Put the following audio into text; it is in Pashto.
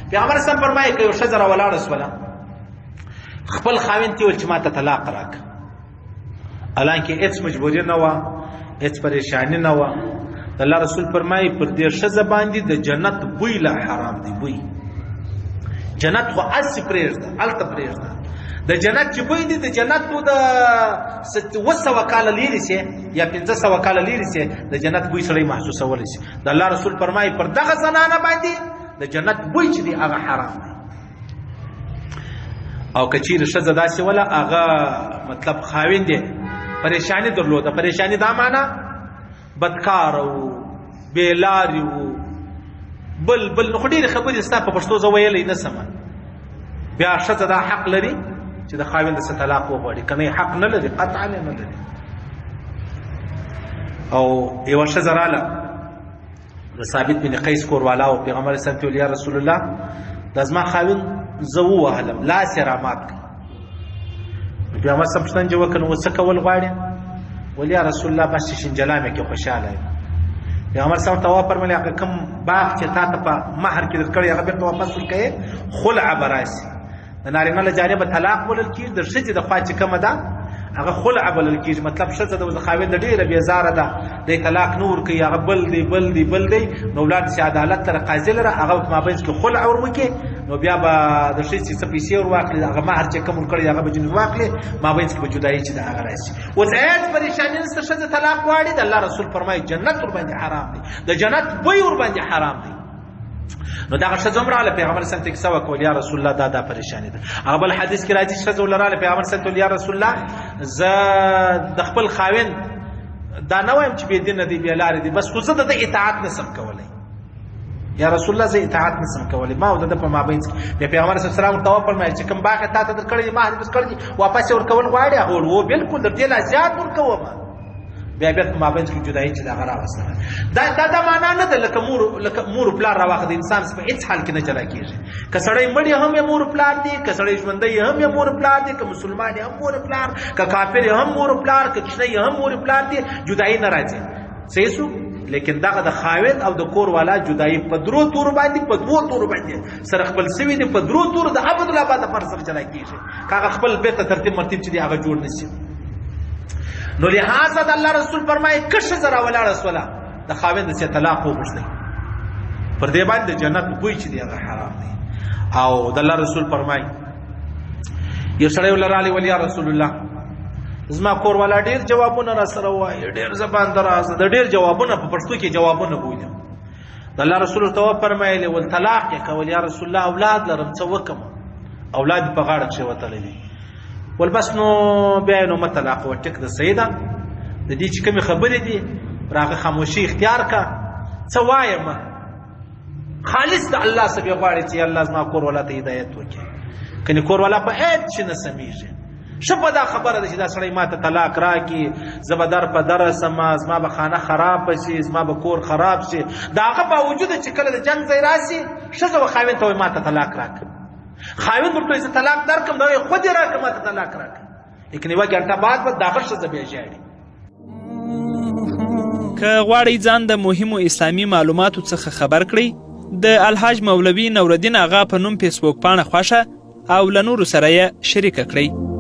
پیغمبر اسلام فرمایي که یو ښځه راولاړه شوله خپل خاوند ته ویل چې ما ته طلاق راکړه، حالانکه هېڅ مجبوري نه وه، هېڅ پریشاني نه وه. د الله رسول فرمایي پر دې ښځه باندې د جنت بوی لا حرام دی. بوی جنت خو هسې پرېږده، هلته پرېږده. د جنت چې بوی دی، د جنت نو د 200 کاله لرې سي یا 500 کاله لرې سي د جنت بوی سړی محسوسولی شي. د الله رسول فرمایي پر دغه زنانه باندې د جنت بوی چې دی هغه حرام دی. او که چیرې ښځه داسې وله هغه مطلب خاوند یې پریشاني درلوده، پریشاني دا معنا بدکاره و، بېلارې و، بل نو خو ډېرې خبرې ستا په پښتو زه ویلی نه سمه. بیا ښځه دا حق لري چې د خاوند څخه طلاق وغواړي، که نه حق نه لري، قطعا نه لري. او یوه ښځه راله د ثابت بن قیس کوروالا و، پیغمبر اسلام ته ویل یا رسول الله دا زما خاوند زه ووهلم، لاس یې رامات کړ. پیغمبر اسلام پوښتنه یې وکړه نو څه کول غواړې؟ ویل یا رسول الله بس چې شنجلا مې کې خوشحاله یم. پیغمبر اسلام ته وفرمایل هغه کوم باغ چې تا ته په مهر کې درکړی هغه بېرته واپس ورکوې، خلع به راشي. د نارینه له جانبه طلاق بلل کېږي، د ښځې د خوا چې کومه ده هغه خلع بلل کېږي. مطلب ښځه د خاوند ډېره بېزاره ده، دی طلاق نه ورکوي، هغه بل دی نو ولاړ شي عدالت ته، قاضي لره هغه په مابینځ کې خلع ور وکړي، نو بیا به د ښځې څه پیسې ور واخلي، هغه مهر چې کوم ورکړی هغه به ځینې واخلي، مابینځ کې به جدایي چې د هغه راشي. اوس هېڅ پریشاني نشته، ښځه طلاق غواړي، د الله رسول فرمایي جنت ورباندې حرام دی، د جنت بوی ورباندې حرام دی. نو دغه ښځه هم راغله، پیغمبر صلی الله علیه وسلم ته کیسه وکړه، یا رسول الله دا پریشاني ده. هغه بل حدیث کې راځي ښځه ولراله، پیغمبر صلی الله علیه وسلم یا رسول الله زه د خپل خاوند دا نه وایم چې بې دینه دی، بې لارې دی، بس خو زه د ده اطاعت نسم کولی. یا رسول الله زه اطاعت نسم کولی، ما او د ده په مابینځ کې. بیا پیغمبر صلی الله علیه وسلم ورته وفرمایل چې کوم باغ یې تا ته درکړی دی، مهر یې درکړی دی، واپس یې ورکول غواړې؟ هغه وویل هو بلکل در دې لا زیات ورکومه. بیا په مابینځ کې جدایي چې دغه راوستله. دا معنا نه ده لکه مور پلار راواخه د انسان په هېڅ حال کې نه جلا کېږي. که سړی مړ هم یې مور پلار دی، که سړی ژوندی هم یې مور پلار دی، که مسلمان هم مور پلار، که کافر هم مور پلار، که کوچنی هم مور پلار دی، جدایي نه راځي. صحیح شو؟ لیکن دغه د خاوند او د کور والا جدایي په 2 تورو باندې، په 2 تورو باندې سره خپل سوي دي، په 2 تورو د ابدالآباد لپاره سره جلا کېږي، که هغه خپل بېرته ترتیب مرتیب چې دی هغه جوړ نه شي. نو لہذا د الله رسول فرمایي که ښځه راولاړه شوله د خاوند څخه طلاق وغوښتی، پر دې باندې د جنت بوی چې دی هغه حرام دی. او د الله رسول فرمایي یو سړی ولرالی ویل یا رسول الله زما کور والا ډېر جوابونه را سره وایي، ډېر زبان دراز ده، ډېر جوابونه په پښتو کې جوابونه بولي. د الله رسول ته وفرمایل ول طلاق یې کول یا رسول الله اولاد لرم څه وکم؟ اولاد په غاړه کښې وتلی دي. ول بس نو بیا نو مه طلاق وه، ټیک ده، صحیح ده، د دې چې کومې خبرې دي پر هغه خاموشي اختیار کا. څه وایم خالص د الله څخه غواړي چې الله زما کور والا ته هدایت وکړي، کنې کور والا په هېڅ شي نه سمیږي. ښه په دا خبره ده چې دا سړی ما ته طلاق راکړي، زه به در په دره سمه، زما به خانه خراب شي، زما به کور خراب شي. د هغه باوجود چې کله د جنګ ځای راشي ښځه به خاوند ته وایي ما ته طلاق راکړه، خاوند ورته وایي زه طلاق درکړم، دا وایي خود یې راکړه ما ته طلاق راکړه، لیکن یوه ګنټه بعد به دغه ښځه بیا ژاړي. که غواړئ ځان د مهمو اسلامي معلوماتو څخه خبر کړئ، د الحاج مولوي نورالدین اغا په نوم فیسبوک پاڼه خوښه او له نورو سره یې شریکه کړئ.